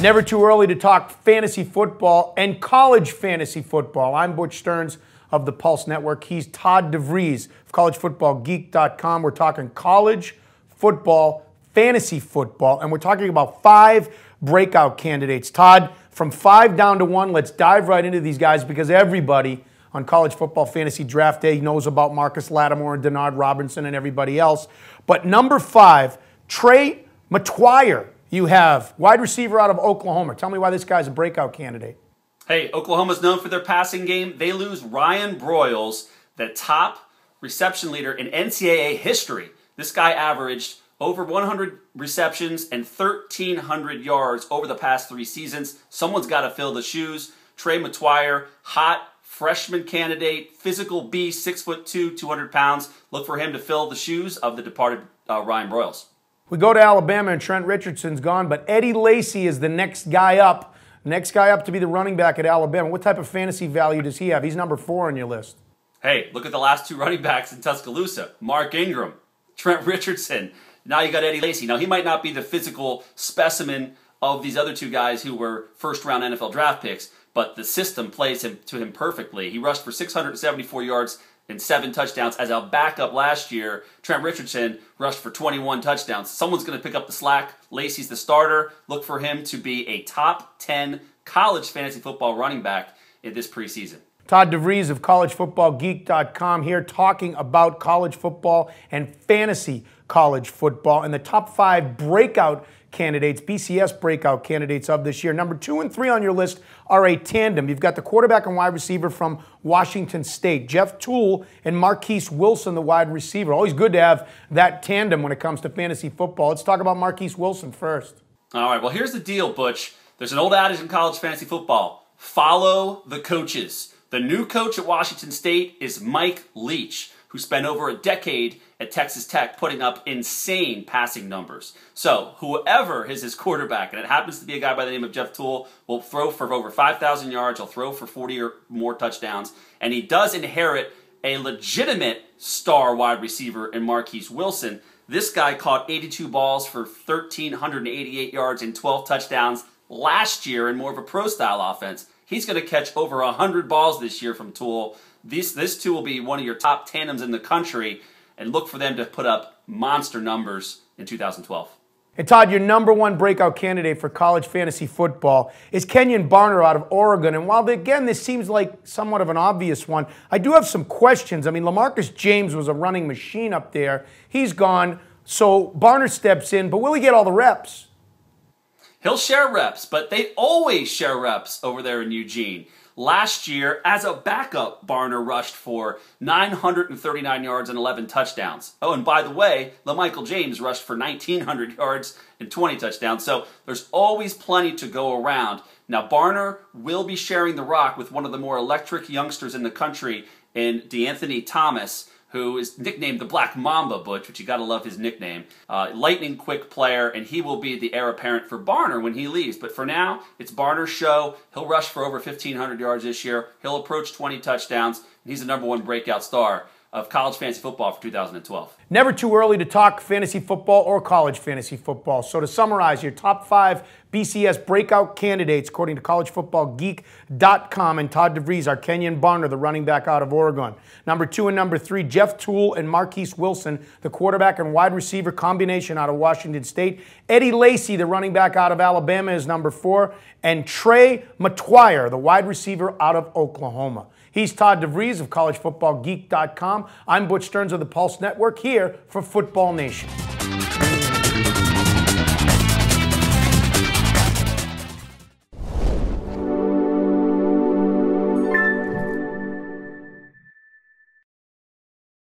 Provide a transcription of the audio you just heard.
Never too early to talk fantasy football and college fantasy football. I'm Butch Stearns of the Pulse Network. He's Todd DeVries of collegefootballgeek.com. We're talking college football, fantasy football, and we're talking about 5 breakout candidates. Todd, from 5 down to 1, let's dive right into these guys because everybody on College Football Fantasy Draft Day knows about Marcus Lattimore and Denard Robinson and everybody else. But number 5, Trey McGuire. You have wide receiver out of Oklahoma. Tell me why this guy's a breakout candidate. Hey, Oklahoma's known for their passing game. They lose Ryan Broyles, the top reception leader in NCAA history. This guy averaged over 100 receptions and 1,300 yards over the past 3 seasons. Someone's got to fill the shoes. Trey McGuire, hot freshman candidate, physical beast, 6'2", 200 pounds. Look for him to fill the shoes of the departed Ryan Broyles. We go to Alabama and Trent Richardson's gone, but Eddie Lacy is the next guy up. Next guy up to be the running back at Alabama. What type of fantasy value does he have? He's number 4 on your list. Hey, look at the last 2 running backs in Tuscaloosa. Mark Ingram, Trent Richardson. Now you got Eddie Lacy. Now he might not be the physical specimen of these other 2 guys who were first-round NFL draft picks, but the system plays to him perfectly. He rushed for 674 yards and 7 touchdowns. As a backup last year, Trent Richardson rushed for 21 touchdowns. Someone's going to pick up the slack. Lacy's the starter. Look for him to be a top 10 college fantasy football running back in this preseason. Todd DeVries of collegefootballgeek.com here talking about college football and fantasy college football and the top 5 breakout candidates, BCS breakout candidates of this year. Number 2 and 3 on your list are a tandem. You've got the quarterback and wide receiver from Washington State, Jeff Tuel and Marquise Wilson, the wide receiver. Always good to have that tandem when it comes to fantasy football. Let's talk about Marquise Wilson first. All right, well, here's the deal, Butch. There's an old adage in college fantasy football. Follow the coaches. The new coach at Washington State is Mike Leach, who spent over a decade at Texas Tech putting up insane passing numbers. So whoever is his quarterback, and it happens to be a guy by the name of Jeff Tuel, will throw for over 5,000 yards, he'll throw for 40 or more touchdowns, and he does inherit a legitimate star wide receiver in Marquise Wilson. This guy caught 82 balls for 1,388 yards and 12 touchdowns last year in more of a pro-style offense. He's going to catch over 100 balls this year from Tuel. This 2 will be one of your top tandems in the country, and look for them to put up monster numbers in 2012. And Todd, your number 1 breakout candidate for college fantasy football is Kenyon Barner out of Oregon. And while, again, this seems like somewhat of an obvious one, I do have some questions. I mean, LaMarcus James was a running machine up there. He's gone, so Barner steps in, but will he get all the reps? He'll share reps, but they always share reps over there in Eugene. Last year, as a backup, Barner rushed for 939 yards and 11 touchdowns. Oh, and by the way, LaMichael James rushed for 1,900 yards and 20 touchdowns. So there's always plenty to go around. Now, Barner will be sharing the rock with one of the more electric youngsters in the country in DeAnthony Thomas, who is nicknamed the Black Mamba, Butch, which you got to love his nickname. Lightning quick player, and he will be the heir apparent for Barner when he leaves. But for now, it's Barner's show. He'll rush for over 1,500 yards this year. He'll approach 20 touchdowns, and he's the number 1 breakout star of college fantasy football for 2012. Never too early to talk fantasy football or college fantasy football. So to summarize, your top 5 BCS breakout candidates, according to collegefootballgeek.com, and Todd DeVries are Kenyon Barner, the running back out of Oregon. Number 2 and number 3, Jeff Tuel and Marquise Wilson, the quarterback and wide receiver combination out of Washington State. Eddie Lacy, the running back out of Alabama, is number 4. And Trey McGuire, the wide receiver out of Oklahoma. He's Todd DeVries of collegefootballgeek.com. I'm Butch Stearns of the Pulse Network here for Football Nation.